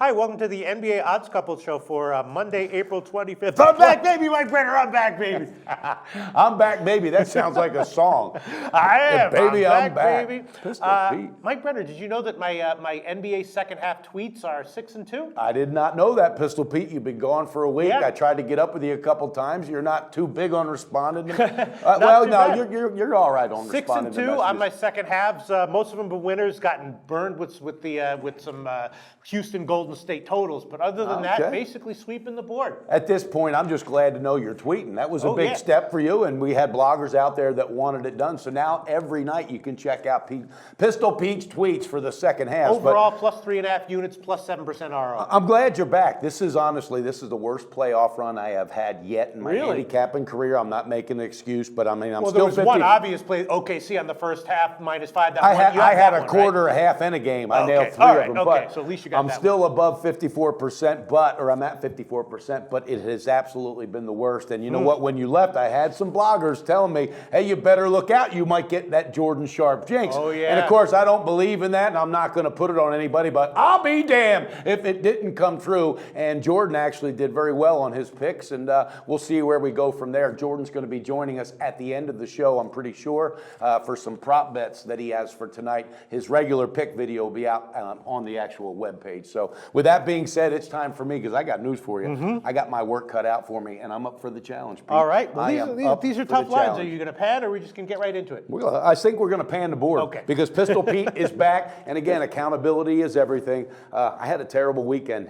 Hi, welcome to the NBA Odds Couple Show for Monday, April 25th. I'm back, baby, Mike Brenner. I'm back, baby. I'm back, baby. That sounds like a song. I am. Baby, I'm back, baby. Pistol Pete. Mike Brenner, did you know that my NBA second half tweets are 6 and 2? I did not know that, Pistol Pete. You've been gone for a week. Yeah. I tried to get up with you a couple times. You're not too big on responding to me. You're all right on 6 responding and to 2 messages. on my second halves. Most of them were winners. Gotten burned with some Houston Golden State totals, but other than that, basically sweeping the board. At this point, I'm just glad to know you're tweeting. That was a big yeah. step for you, and we had bloggers out there that wanted it done. So now every night you can check out Pistol Pete's tweets for the second half. Overall, plus 3.5 units, plus 7% RO. I'm glad you're back. This is the worst playoff run I have had yet in my handicapping career. I'm not making an excuse, but I mean, I'm still 50. There was one obvious play, OKC on the first half, -5. I had a quarter, a half, and a game. I nailed 3 of them. Okay, so at least you got I'm still above 54%, I'm at 54%, but it has absolutely been the worst. And you know what? When you left, I had some bloggers telling me, hey, you better look out. You might get that Jordan Sharp jinx. Oh, yeah. And of course, I don't believe in that, and I'm not going to put it on anybody, but I'll be damned if it didn't come true. And Jordan actually did very well on his picks, and we'll see where we go from there. Jordan's going to be joining us at the end of the show, I'm pretty sure, for some prop bets that he has for tonight. His regular pick video will be out on the actual webpage. So with that being said, it's time for me because I got news for you. I got my work cut out for me, and I'm up for the challenge, Pete. All right. Well, these are tough lines. Are you going to pan, or are we just going to get right into it? Well, I think we're going to pan the board. Okay. Because Pistol Pete is back, and again, accountability is everything. I had a terrible weekend,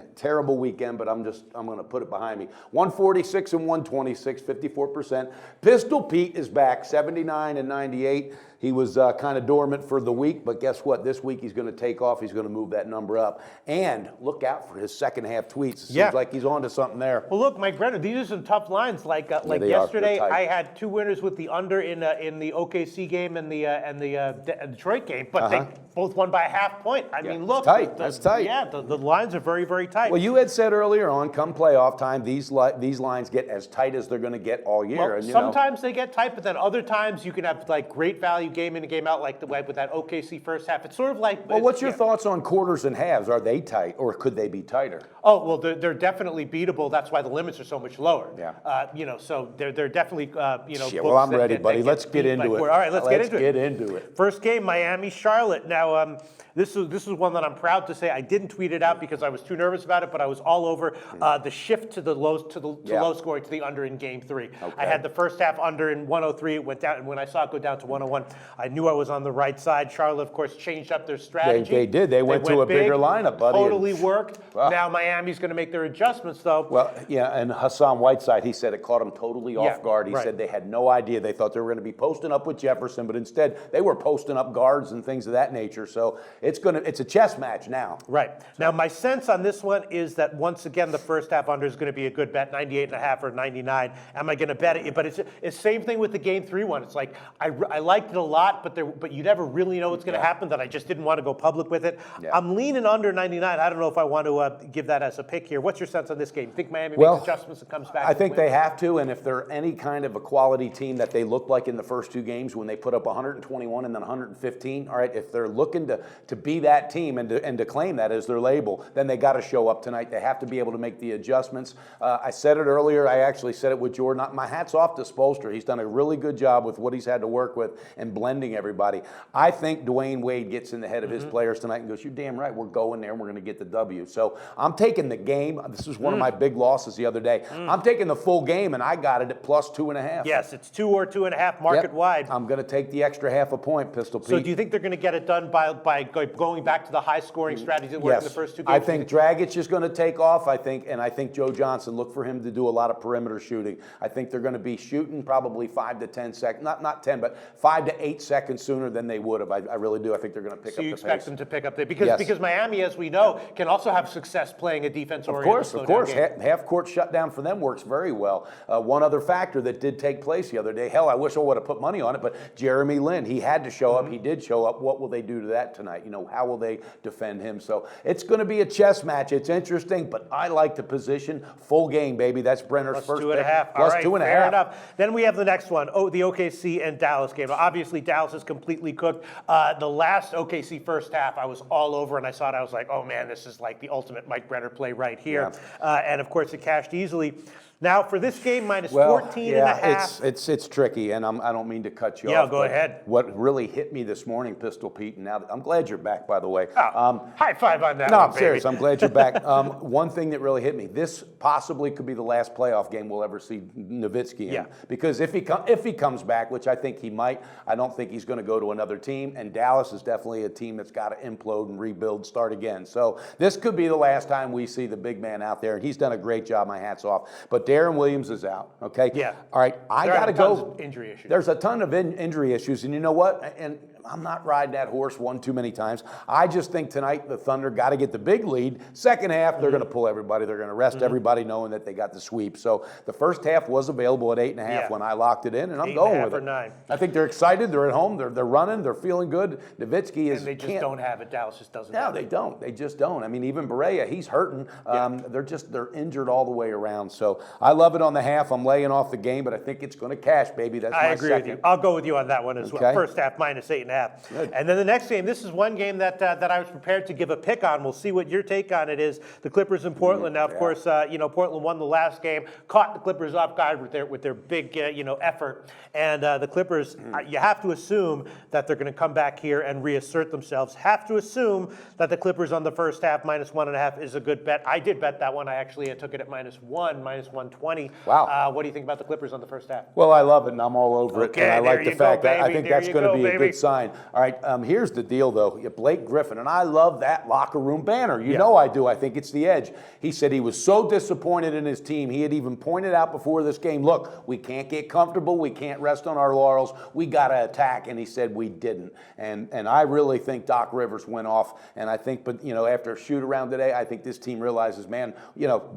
but I'm going to put it behind me. 146 and 126, 54%. Pistol Pete is back, 79 and 98. He was kind of dormant for the week, but guess what? This week he's going to take off. He's going to move that number up. And look out for his second half tweets. It seems like he's on to something there. Well, look, Mike Brenner, these are some tough lines. Like yesterday, I had 2 winners with the under in the OKC game and the Detroit game, but they both won by a half point. I mean, look. That's tight. Yeah, the lines are very, very tight. Well, you had said earlier on, come playoff time, these lines get as tight as they're going to get all year. Well, and, sometimes they get tight, but then other times you can have like great value game in and game out, like with that OKC first half. It's sort of like. Well, what's your thoughts on quarters and halves? Are they tight, or could they be tighter? Oh well, they're definitely beatable. That's why the limits are so much lower. Yeah. So they're definitely well, I'm ready, buddy. Let's get into it. All right, let's get into it. it. First game, Miami, Charlotte. Now, this is one that I'm proud to say I didn't tweet it out because I was too nervous about it, but I was all over the shift to the low scoring to the under in Game 3. Okay. I had the first half under in 103. It went down, and when I saw it go down to 101, I knew I was on the right side. Charlotte, of course, changed up their strategy. They did. They went to a big, bigger lineup, buddy. Totally worked. Wow. Now Miami's going to make their adjustments, though. Well, yeah, and Hassan Whiteside, he said it caught him totally off guard. He said they had no idea. They thought they were going to be posting up with Jefferson, but instead they were posting up guards and things of that nature. So it's a chess match now. Right. Now, my sense on this one is that once again, the first half under is going to be a good bet, 98.5 or 99. Am I going to bet it? But it's the same thing with the Game 3 one. It's like I liked it a lot, but you never really know what's going to happen. That I just didn't want to go public with it. Yeah. I'm leaning under 99. I don't know if I want to give that as a pick here. What's your sense on this game? Think Miami makes adjustments and comes back? I think they have to, and if they're any kind of a quality team that they looked like in the first 2 games when they put up 121 and then 115, all right, if they're looking to be that team and to claim that as their label, then they got to show up tonight. They have to be able to make the adjustments. I said it earlier. I actually said it with Jordan. My hat's off to Spoelstra. He's done a really good job with what he's had to work with and blending everybody. I think Dwayne Wade gets in the head of his players tonight and goes, you're damn right, we're going there and we're going to get the W. So I'm taking the game. This is one of my big losses the other day. I'm taking the full game, and I got it at plus 2.5. Yes, it's 2 or 2.5 market wide. I'm going to take the extra half a point, Pistol Pete. So do you think they're going to get it done by going back to the high-scoring strategy that worked in the first 2 games? I think Dragic is going to take off. I think Joe Johnson, look for him to do a lot of perimeter shooting. I think they're going to be shooting probably 5 to 10 seconds, not 10, but 5 to 8 seconds sooner than they would have. I really do. I think they're going to pick up the pace. So you expect them to pick up there because Miami, as we know, can also have success playing a defense-oriented Of course. Half-court shutdown for them works very well. One other factor that did take place the other day, hell, I wish I would have put money on it, but Jeremy Lin, he had to show up. He did show up. What will they do to that tonight. How will they defend him? So it's going to be a chess match. It's interesting, but I like the position. Full game, baby. That's Brenner's Plus first 2.5. Plus All right, 2.5. Fair enough. Then we have the next one. The OKC and Dallas game. Now, obviously, Dallas is completely cooked. The last OKC first half, I was all over, and I saw it. I was like, oh man, this is like the ultimate Mike Brenner play right here. Yeah. And of course, it cashed easily. Now for this game, minus 14 and a half. It's tricky, and I don't mean to cut you off. Yeah, go ahead. What really hit me this morning, Pistol Pete, and now I'm glad you're back, by the way. High five on that. No, one, I'm serious. I'm glad you're back. One thing that really hit me: this possibly could be the last playoff game we'll ever see Nowitzki in. Yeah. Because if he comes back, which I think he might, I don't think he's going to go to another team. And Dallas is definitely a team that's got to implode and rebuild, start again. So this could be the last time we see the big man out there, and he's done a great job. My hat's off. But Darren Williams is out. Okay. Yeah. All right. I got to go. Injury issues. There's a ton of injury issues, and you know what? And I'm not riding that horse one too many times. I just think tonight the Thunder got to get the big lead. Second half, they're going to pull everybody. They're going to rest everybody, knowing that they got the sweep. So the first half was available at 8.5 when I locked it in, and I'm going with it. 9. I think they're excited. They're at home. They're running. They're feeling good. Nowitzki is. And they just don't have it. Dallas just doesn't. No, they don't. They just don't. I mean, even Barea, he's hurting. They're injured all the way around. So I love it on the half. I'm laying off the game, but I think it's going to cash, baby. That's I my agree second. with you. I'll go with you on that one as well. First half minus 8.5. Good. And then the next game, this is one game that I was prepared to give a pick on. We'll see what your take on it is. The Clippers in Portland. Now, of course, Portland won the last game, caught the Clippers off guard with their big effort. And the Clippers, you have to assume that they're going to come back here and reassert themselves. Have to assume that the Clippers on the first half minus 1.5 is a good bet. I did bet that one. I actually took it at minus 120. Wow. What do you think about the Clippers on the first half? Well, I love it, and I'm all over it. And I like the fact that I think that's going to be a good sign. All right, here's the deal, though. Blake Griffin, and I love that locker room banner. You know I do. I think it's the edge. He said he was so disappointed in his team. He had even pointed out before this game, look, we can't get comfortable. We can't rest on our laurels. We got to attack. And he said we didn't. And I really think Doc Rivers went off. And I think, after a shoot around today, I think this team realizes, man,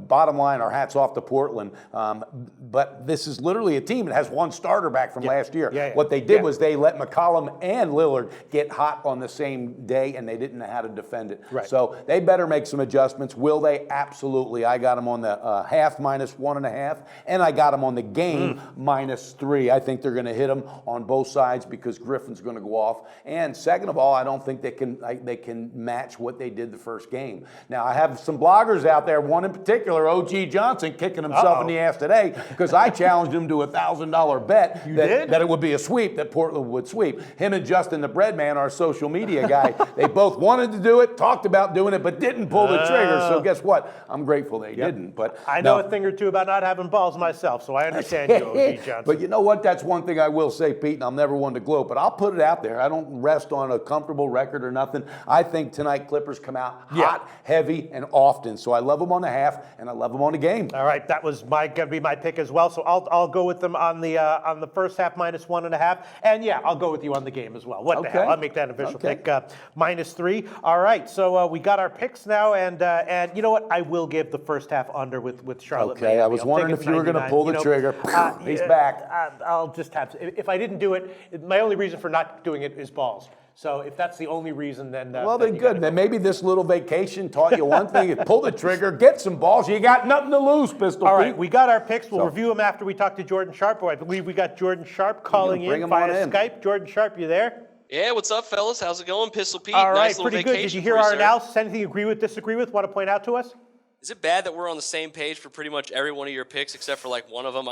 bottom line, our hats off to Portland. But this is literally a team that has one starter back from last year. What they did was they let McCollum and Lillard get hot on the same day, and they didn't know how to defend it. Right. So they better make some adjustments. Will they? Absolutely. I got them on the half minus 1.5, and I got them on the game minus 3. I think they're going to hit them on both sides because Griffin's going to go off. And second of all, I don't think they can match what they did the first game. Now, I have some bloggers out there, one in particular, OG Johnson, kicking himself in the ass today because I challenged him to a $1,000 bet that it would be a sweep, that Portland would sweep. Him and Justin the Breadman, our social media guy, they both wanted to do it, talked about doing it, but didn't pull the trigger. So guess what? I'm grateful they didn't. But I know a thing or two about not having balls myself, so I understand you, OG Johnson. But you know what? That's one thing I will say, Pete, and I'm never one to gloat, but I'll put it out there. I don't rest on a comfortable record or nothing. I think tonight Clippers come out hot, heavy, and often. So I love them on the half, and I love them on the game. All right, that was going to be my pick as well. So I'll go with them on the first half minus 1.5, and I'll go with you on the game as well. What the hell? I'll make that an official pick minus 3. All right, so we got our picks now, and you know what? I will give the first half under with Charlotte. Okay, I was wondering if you were going to pull the trigger. He's back. I'll just have to. If I didn't do it, my only reason for not doing it is balls. So if that's the only reason, then then good. Then maybe this little vacation taught you one thing: pull the trigger, get some balls. You got nothing to lose, Pistol. All right, we got our picks. We'll review them after we talk to Jordan Sharp. I believe we got Jordan Sharp calling in via Skype. Jordan Sharp, you there? Yeah, what's up, fellas? How's it going, Pistol Pete? All right, nice pretty good. Did you hear our analysis? Anything you agree with, disagree with, want to point out to us? Is it bad that we're on the same page for pretty much every one of your picks except for like one of them?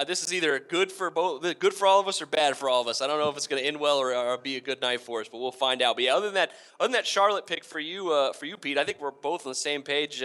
This is either good for all of us or bad for all of us. I don't know if it's going to end well or be a good night for us, but we'll find out. But yeah, other than that Charlotte pick for you, Pete, I think we're both on the same page.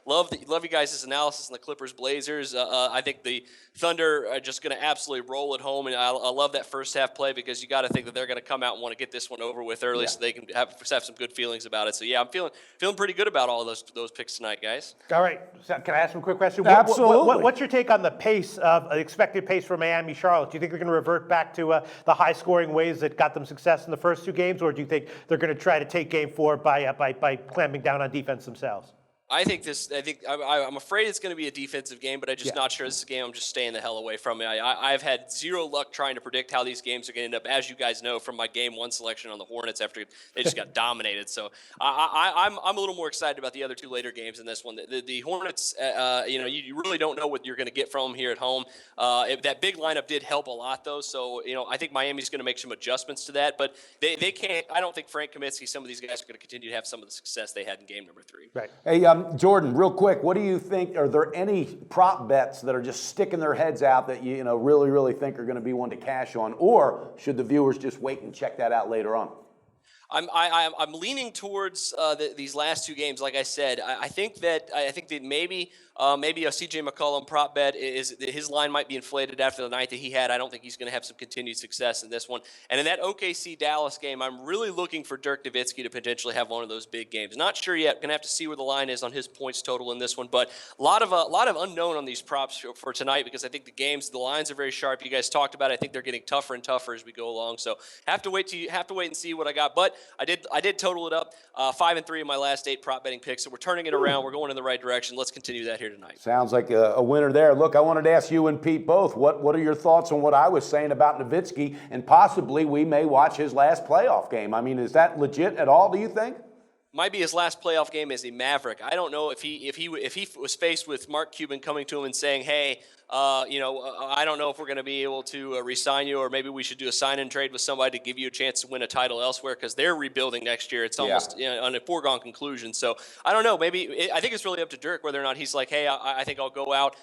Love you guys' analysis on the Clippers Blazers. I think the Thunder are just going to absolutely roll it home, and I love that first half play because you got to think that they're going to come out and want to get this one over with early so they can have some good feelings about it. So yeah, I'm feeling pretty good about all of those picks tonight, guys. All right. So can I ask one quick question? Absolutely. What's your take on the pace of expected pace for Miami, Charlotte? Do you think they're going to revert back to the high-scoring ways that got them success in the first two games, or do you think they're going to try to take Game 4 by clamping down on defense themselves? I think I'm afraid it's going to be a defensive game, but I'm just not sure this is a game I'm just staying the hell away from it. I've had zero luck trying to predict how these games are going to end up, as you guys know from my game 1 selection on the Hornets after they just got dominated. So I'm a little more excited about the other 2 later games than this one. The Hornets, you really don't know what you're going to get from them here at home. That big lineup did help a lot, though. So I think Miami's going to make some adjustments to that, but they can't. I don't think Frank Kaminsky, some of these guys are going to continue to have some of the success they had in game number 3. Right. Hey, Jordan, real quick, what do you think? Are there any prop bets that are just sticking their heads out that you really think are going to be one to cash on, or should the viewers just wait and check that out later on? I'm leaning towards these last 2 games. Like I said, I think that maybe a CJ McCollum prop bet is his line might be inflated after the night that he had. I don't think he's going to have some continued success in this one. And in that OKC Dallas game, I'm really looking for Dirk Nowitzki to potentially have one of those big games. Not sure yet. Going to have to see where the line is on his points total in this one. But a lot of unknown on these props for tonight, because I think the lines are very sharp. You guys talked about it. I think they're getting tougher and tougher as we go along. So have to wait and see what I got. But I did total it up 5-3 in my last 8 prop betting picks. So we're turning it around. We're going in the right direction. Let's continue that here tonight. Sounds like a winner there. Look, I wanted to ask you and Pete both, what are your thoughts on what I was saying about Nowitzki, and possibly we may watch his last playoff game? I mean, is that legit at all, do you think? Might be his last playoff game as a Maverick. I don't know if he was faced with Mark Cuban coming to him and saying, "Hey, I don't know if we're going to be able to re-sign you, or maybe we should do a sign and trade with somebody to give you a chance to win a title elsewhere," because they're rebuilding next year. It's almost on a foregone conclusion. So I don't know. I think it's really up to Dirk whether or not he's like, "Hey, I think I'll go out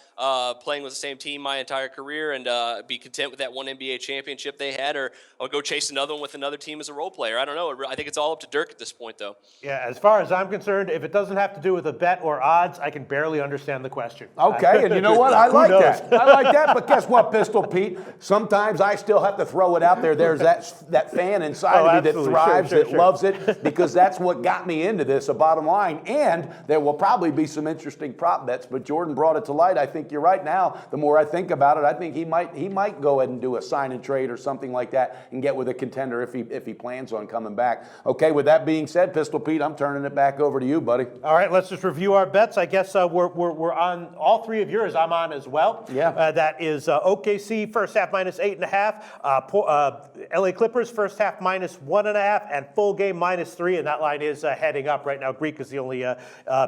playing with the same team my entire career and be content with that one NBA championship they had, or I'll go chase another one with another team as a role player." I don't know. I think it's all up to Dirk at this point, though. Yeah, as far as I'm concerned, if it doesn't have to do with a bet or odds, I can barely understand the question. Okay, and you know what? I like that. I like that, but guess what, Pistol Pete? Sometimes I still have to throw it out there. There's that fan inside of me that thrives, that loves it, because that's what got me into this, a bottom line. And there will probably be some interesting prop bets, but Jordan brought it to light. I think you're right now. The more I think about it, I think he might go ahead and do a sign and trade or something like that and get with a contender if he plans on coming back. Okay, with that being said, Pistol Pete, I'm turning it back over to you, buddy. All right, let's just review our bets. I guess we're on all 3 of yours. I'm on as well. Yeah. That is OKC first half minus 8.5, LA Clippers first half minus 1.5, and full game minus 3. And that line is heading up right now. Greek is the only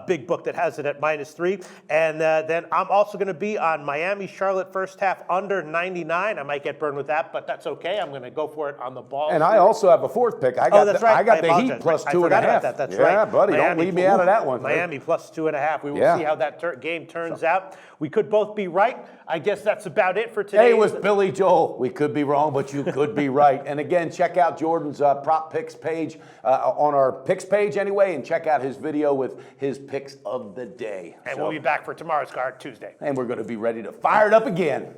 big book that has it at minus 3. And then I'm also going to be on Miami Charlotte first half under 99. I might get burned with that, but that's okay. I'm going to go for it on the ball. And I also have a 4th pick. I got the Heat plus 2.5. That's right. Yeah, buddy, Miami, don't leave me out of that one. Miami plus 2.5. We will see how that game turns out. We could both be right. I guess that's about it for today. Hey, it was Billy Joel. We could be wrong, but you could be right. And again, check out Jordan's prop picks page on our picks page anyway, and check out his video with his picks of the day. And we'll be back for tomorrow's card Tuesday. And we're going to be ready to fire it up again.